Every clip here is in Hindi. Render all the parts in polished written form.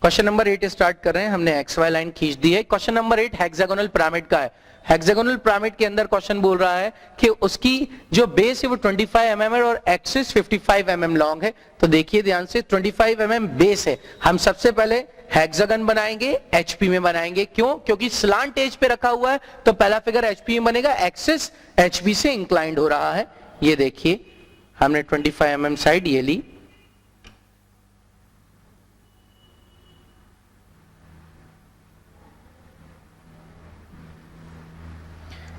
क्वेश्चन नंबर 8 स्टार्ट कर रहे हैं। हमने एक्स वाई लाइन खींच दी है। क्वेश्चन नंबर 8 हेक्सागोनल पिरामिड का है। हेक्सागोनल पिरामिड के अंदर क्वेश्चन बोल रहा है कि उसकी जो बेस है वो 25 mm है और एक्सिस 55 mm लॉन्ग है। तो देखिए ध्यान से, 25 mm बेस है। हम सबसे पहले हेक्सागन बनाएंगे, एचपी में बनाएंगे। क्यों? क्योंकि स्लांट एज पे रखा हुआ है तो पहला फिगर एचपी में बनेगा। एक्सिस एचपी से इंक्लाइंड हो रहा है। ये देखिए हमने 25 mm साइड ये ली।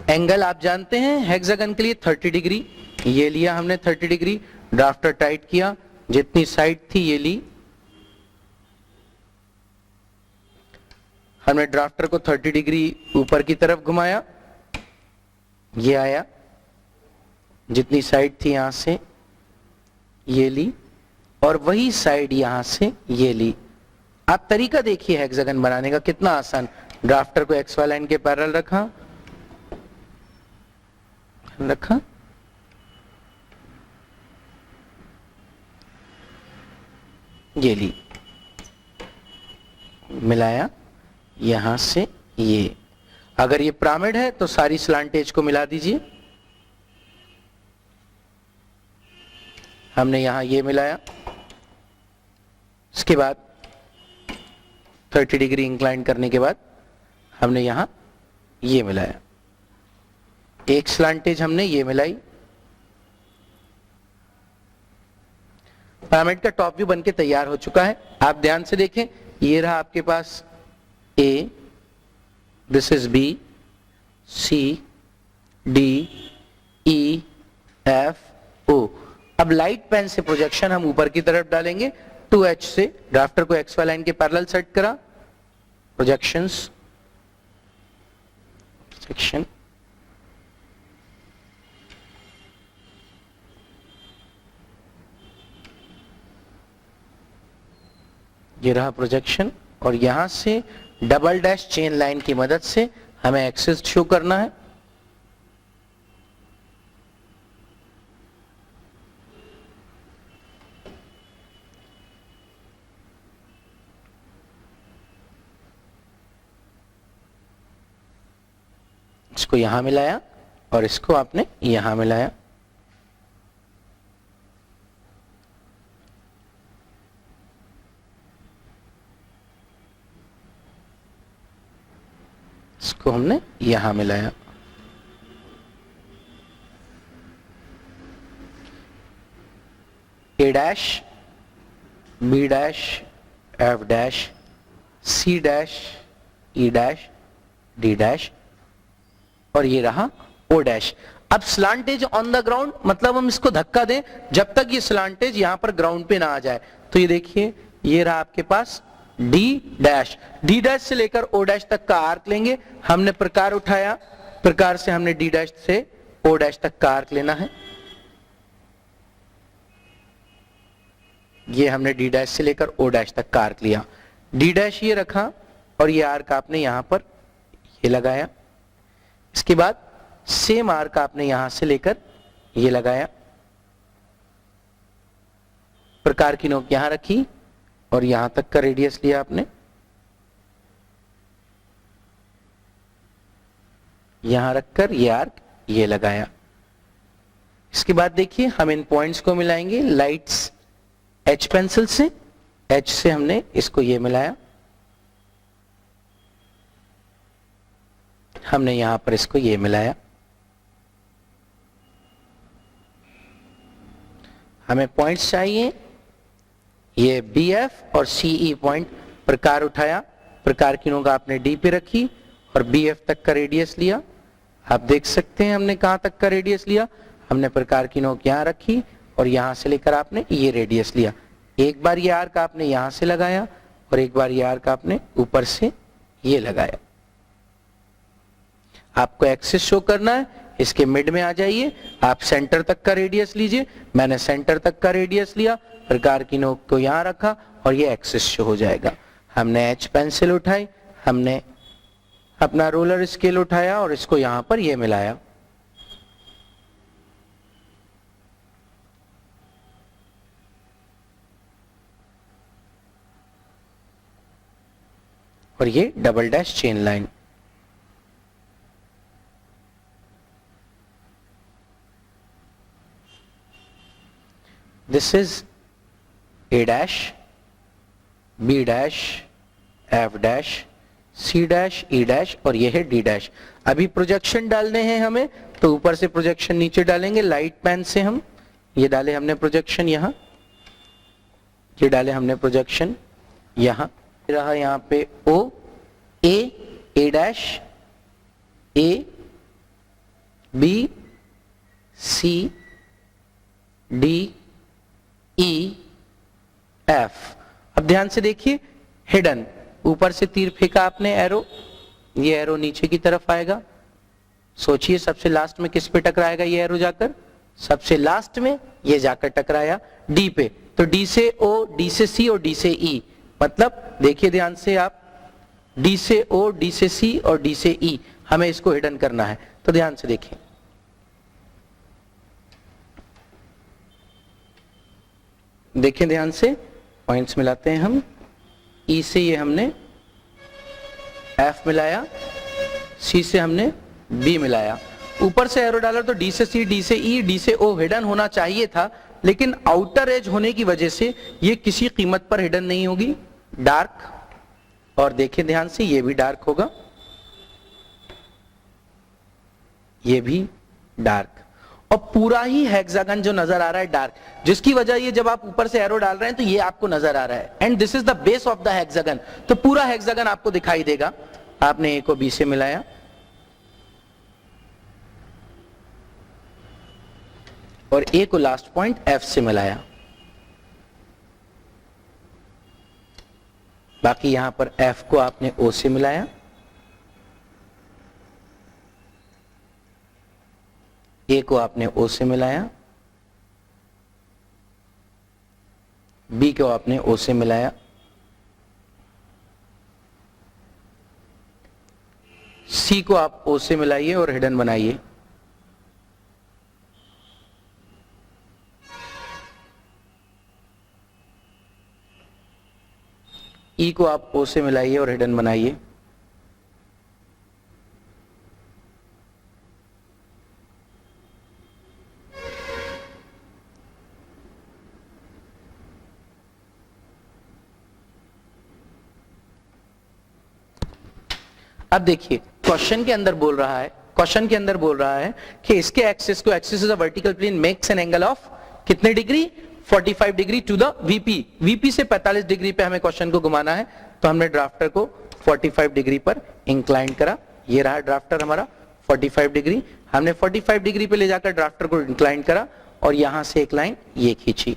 एंगल आप जानते हैं हेक्सागन के लिए 30 डिग्री। ये लिया हमने 30 डिग्री। ड्राफ्टर टाइट किया, जितनी साइड थी ये ली। हमने ड्राफ्टर को 30 डिग्री ऊपर की तरफ घुमाया, ये आया। जितनी साइड थी यहां से ये ली और वही साइड यहां से ये ली। आप तरीका देखिए हेक्सागन बनाने का कितना आसान। ड्राफ्टर को एक्स वाई लाइन के पैरेलल रखा, ये ली, मिलाया यहां से ये। अगर ये पिरामिड है तो सारी स्लांटेज को मिला दीजिए। हमने यहां ये मिलाया, इसके बाद 30 डिग्री इंक्लाइन करने के बाद हमने यहां ये मिलाया। एक स्लांटेज हमने ये मिलाई। पिरामिड का टॉप व्यू बनके तैयार हो चुका है। आप ध्यान से देखें, ये रहा आपके पास A, this is B, C, D, E, F, O. अब लाइट पेन से प्रोजेक्शन हम ऊपर की तरफ डालेंगे 2H से। ड्राफ्टर को एक्स वाई लाइन के पैरेलल सेट करा, प्रोजेक्शंस, सेक्शन, ये रहा प्रोजेक्शन। और यहां से डबल डैश चेन लाइन की मदद से हमें एक्सिस शो करना है। इसको यहां मिलाया और इसको आपने यहां मिलाया। इसको हमने यहां मिलाया। A dash, B dash, F dash, C dash, E dash, D dash और ये रहा ओ डैश। अब स्लांटेज ऑन द ग्राउंड, मतलब हम इसको धक्का दें जब तक ये स्लांटेज यहां पर ग्राउंड पे ना आ जाए। तो ये देखिए, ये रहा आपके पास डी डैश। डी डैश से लेकर ओ डैश तक का आर्क लेंगे। हमने प्रकार उठाया, प्रकार से हमने डी डैश से ओ डैश तक का आर्क लेना है। ये हमने डी डैश से लेकर ओ डैश तक का आर्क लिया। डी डैश ये रखा और ये आर्क आपने यहां पर ये लगाया। इसके बाद सेम आर्क आपने यहां से लेकर ये लगाया। प्रकार की नोक यहां रखी और यहां तक का रेडियस लिया आपने। यहां रखकर ये आर्क ये लगाया। इसके बाद देखिए हम इन पॉइंट्स को मिलाएंगे लाइट्स एच पेंसिल से। एच से हमने इसको ये मिलाया, हमने यहां पर इसको ये मिलाया। हमें पॉइंट्स चाहिए, ये बी एफ और सी ई पॉइंट। प्रकार उठाया, प्रकार की नोक आपने डी पे रखी और बी एफ तक का रेडियस लिया। आप देख सकते हैं हमने कहां तक का रेडियस लिया। हमने प्रकार की नोक यहां रखी और यहां से लेकर आपने ये रेडियस लिया। एक बार ये आर्क आपने यहां से लगाया और एक बार ये आर्क आपने ऊपर से ये लगाया। आपको एक्सिस शो करना है, इसके मिड में आ जाइए। आप सेंटर तक का रेडियस लीजिए। मैंने सेंटर तक का रेडियस लिया, प्रकार की नोक को यहां रखा और ये एक्सिस शो हो जाएगा। हमने एच पेंसिल उठाई, हमने अपना रोलर स्केल उठाया और इसको यहां पर ये मिलाया। और ये double dash chain line. This is A dash, B dash, F dash, C dash, E dash और ये है डी डैश। अभी प्रोजेक्शन डालने हैं हमें, तो ऊपर से प्रोजेक्शन नीचे डालेंगे लाइट पेन से। हम ये डाले हमने प्रोजेक्शन यहां, ये डाले हमने प्रोजेक्शन यहां, रहा यहां पे ओ, ए डैश, ए, B, C, D, E, F. अब ध्यान से देखिए, हिडन, ऊपर से तीर फेंका आपने एरो, ये एरो नीचे की तरफ आएगा। सोचिए सबसे लास्ट में किस पे टकराएगा ये एरो जाकर, सबसे लास्ट में ये जाकर टकराया डी पे। तो डी से ओ, डी से सी और डी से ई, मतलब देखिए ध्यान से आप, डी से ओ, डी से सी और डी से ई, हमें इसको हिडन करना है। तो ध्यान से देखिए, देखें ध्यान से, पॉइंट्स मिलाते हैं हम। ई से ये हमने एफ मिलाया, सी से हमने बी मिलाया, ऊपर से एरो डाला तो डी से सी, डी से ई, डी से ओ हिडन होना चाहिए था, लेकिन आउटर एज होने की वजह से ये किसी कीमत पर हिडन नहीं होगी, डार्क। और देखिए ध्यान से, ये भी डार्क होगा, ये भी डार्क, और पूरा ही हेक्सागन जो नजर आ रहा है डार्क, जिसकी वजह ये जब आप ऊपर से एरो डाल रहे हैं तो ये आपको नजर आ रहा है। And this is the base of the hexagon, तो पूरा हेक्सागन आपको दिखाई देगा। आपने ए को बी से मिलाया और ए को लास्ट पॉइंट एफ से मिलाया, बाकी यहां पर एफ को आपने ओ से मिलाया, ए को आपने ओ से मिलाया, बी को आपने ओ से मिलाया, सी को आप ओ से मिलाइए और हिडन बनाइए, ई को आप ओ से मिलाइए और हिडन बनाइए, अब देखिए क्वेश्चन के अंदर बोल रहा है, क्वेश्चन के अंदर बोल रहा है कि इसके एक्सिस को, axis is a vertical plane makes an angle of कितने degree, 45 degree to the VP. VP से 45 डिग्री पे हमें क्वेश्चन को घुमाना है, तो हमने ड्राफ्टर को 45 डिग्री पर इंक्लाइन करा। ये रहा ड्राफ्टर हमारा 45 डिग्री, हमने 45 डिग्री पे ले जाकर ड्राफ्टर को इंक्लाइन करा और यहां से एक लाइन ये खींची,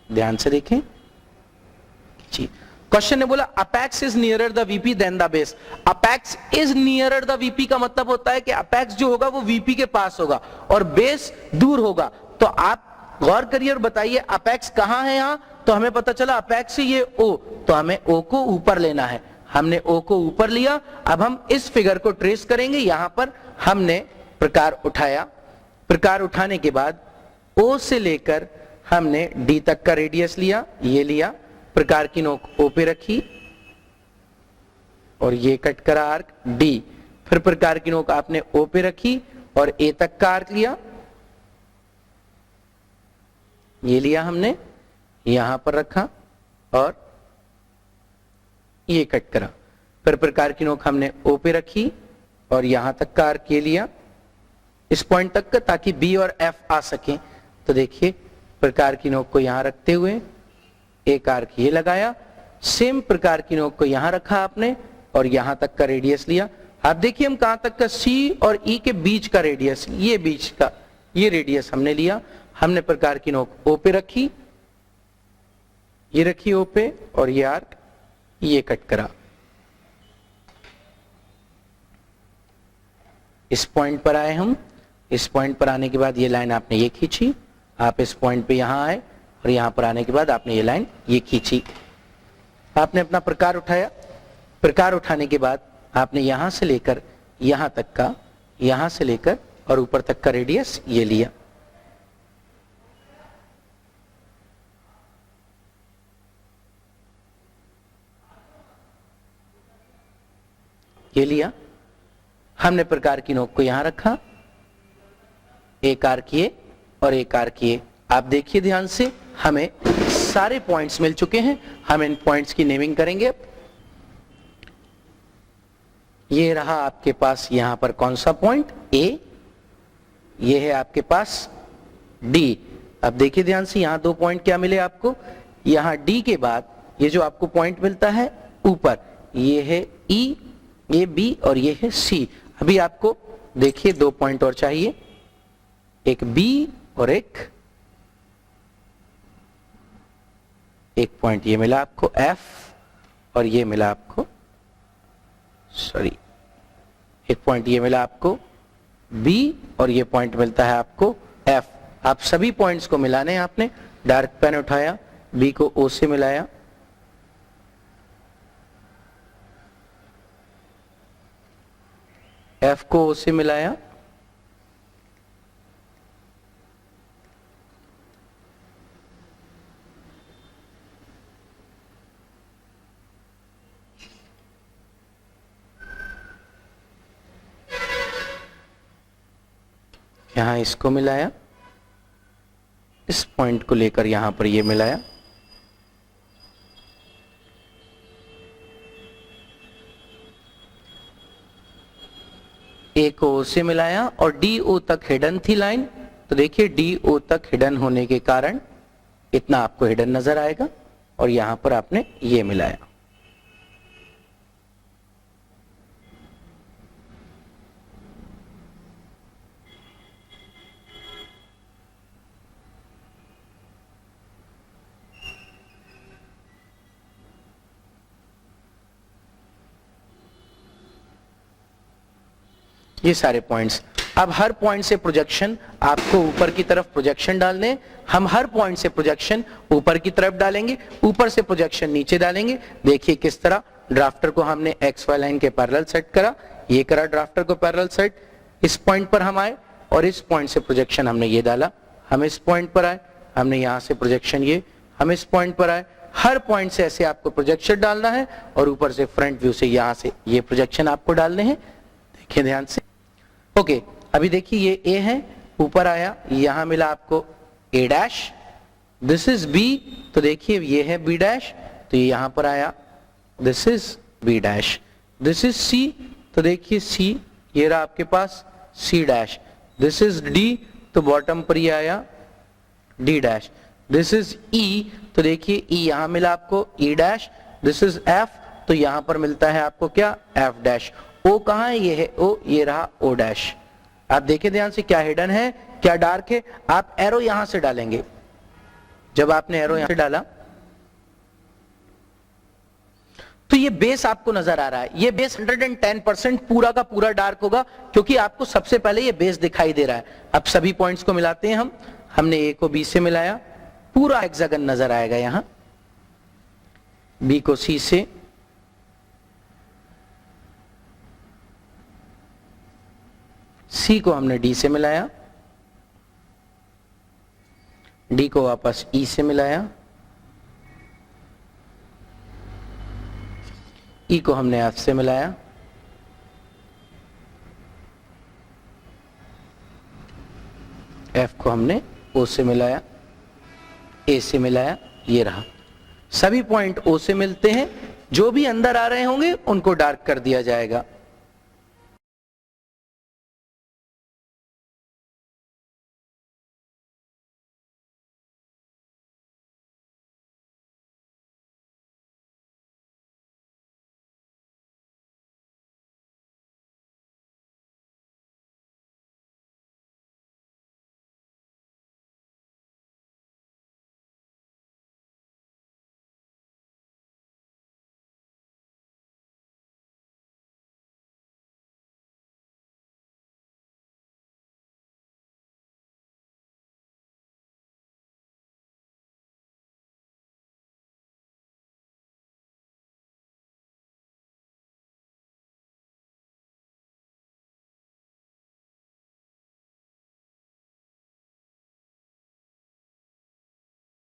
ध्यान से देखें, खींची। क्वेश्चन ने बोला apex is nearer the VP than the base. Apex is nearer the VP का मतलब होता है कि अपेक्स जो होगा वो वीपी के पास होगा और बेस दूर होगा। तो आप गौर करिए और बताइए अपेक्स कहां है यहां, तो हमें पता चला अपेक्स ये ओ, तो हमें ओ को ऊपर लेना है, हमने ओ को ऊपर लिया। अब हम इस फिगर को ट्रेस करेंगे, यहां पर हमने प्रकार उठाया, प्रकार उठाने के बाद ओ से लेकर हमने डी तक का रेडियस लिया, ये लिया, प्रकार की नोक ओ पे रखी और ये कट करा आर्क डी, फिर प्रकार की नोक आपने ओ पे रखी और ए तक का आर्क लिया, ये लिया हमने, यहां पर रखा और ये कट करा, फिर प्रकार की नोक हमने ओ पे रखी और यहां तक का आर्क ये लिया, इस पॉइंट तक का, ताकि बी और एफ आ सके। तो देखिए प्रकार की नोक को यहां रखते हुए एक आर्क ये लगाया, सेम प्रकार की नोक को यहां रखा आपने और यहां तक का रेडियस लिया। आप देखिए हम कहां तक का, सी और ई के बीच का रेडियस, ये बीच का ये रेडियस हमने लिया, हमने प्रकार की नोक ओ पे रखी, ये रखी ओ पे और ये आर्क ये कट करा, इस पॉइंट पर आए हम, इस पॉइंट पर आने के बाद ये लाइन आपने ये खींची, आप इस पॉइंट पे यहां आए और यहां पर आने के बाद आपने ये लाइन ये खींची, आपने अपना प्रकार उठाया, प्रकार उठाने के बाद आपने यहां से लेकर यहां तक का, यहां से लेकर और ऊपर तक का रेडियस ये लिया, ये लिया, हमने प्रकार की नोक को यहां रखा, एक आर्क ये और एक आर्क ये। आप देखिए ध्यान से, हमें सारे पॉइंट्स मिल चुके हैं। हम इन पॉइंट्स की नेमिंग करेंगे। ये रहा आपके पास यहां पर कौन सा पॉइंट ए, ये है आपके पास डी। अब देखिए ध्यान से, यहां दो पॉइंट क्या मिले आपको, यहां डी के बाद ये जो आपको पॉइंट मिलता है ऊपर, ये है ई, ये बी और ये है सी। अभी आपको देखिए दो पॉइंट और चाहिए, एक बी और एक पॉइंट ये मिला आपको एफ, और ये मिला आपको, सॉरी, एक पॉइंट ये मिला आपको बी और ये पॉइंट मिलता है आपको एफ। आप सभी पॉइंट्स को मिलाने हैं आपने। डार्क पेन उठाया, बी को ओ से मिलाया, एफ को ओ से मिलाया, यहां इसको मिलाया, इस पॉइंट को लेकर यहां पर ये मिलाया, ए को ओ से मिलाया और डी ओ तक हिडन थी लाइन। तो देखिए डी ओ तक हिडन होने के कारण इतना आपको हिडन नजर आएगा, और यहां पर आपने ये मिलाया। ये सारे पॉइंट्स। अब हर पॉइंट से प्रोजेक्शन आपको ऊपर की तरफ प्रोजेक्शन डालने, हम हर पॉइंट से प्रोजेक्शन ऊपर की तरफ डालेंगे, ऊपर से प्रोजेक्शन नीचे डालेंगे। देखिए किस तरह ड्राफ्टर को हमने एक्स वाई लाइन के पैरेलल सेट करा, ये करा ड्राफ्टर को पैरेलल सेट, इस पॉइंट पर हम आए और इस पॉइंट से प्रोजेक्शन हमने ये डाला, हम इस पॉइंट पर आए, हमने यहां से प्रोजेक्शन ये, हम इस पॉइंट पर आए। हर पॉइंट से ऐसे आपको प्रोजेक्शन डालना है और ऊपर से फ्रंट व्यू से यहां से ये प्रोजेक्शन आपको डालने हैं। देखिए ध्यान से, ओके। अभी देखिए ये ए है, ऊपर आया, यहां मिला आपको ए डैश, दिस इज बी, तो देखिए ये है बी डैश, तो ये यहां पर आया, this is B dash, this is C, तो देखिए सी, ये रहा आपके पास C dash, this is D, तो बॉटम पर ये आया D dash, this is E, तो देखिए ई यहां मिला आपको E dash, this is F, तो यहां पर मिलता है आपको क्या एफ डैश। ओ कहां है, ये है ओ, ये रहा ओ डैश। आप देखिए ध्यान से, क्या हिडन है क्या डार्क है। आप एरो यहां से डालेंगे, जब आपने एरो यहां से डाला तो ये बेस आपको नजर आ रहा है, ये बेस 110% पूरा का पूरा डार्क होगा, क्योंकि आपको सबसे पहले ये बेस दिखाई दे रहा है। अब सभी पॉइंट्स को मिलाते हैं हम, हमने ए को बी से मिलाया, पूरा हेक्सागन नजर आएगा यहां, बी को सी से, सी को हमने डी से मिलाया, डी को वापस ई से मिलाया, ई को हमने एफ से मिलाया, एफ को हमने ओ से मिलाया, ए से मिलाया, ये रहा। सभी पॉइंट ओ से मिलते हैं, जो भी अंदर आ रहे होंगे उनको डार्क कर दिया जाएगा।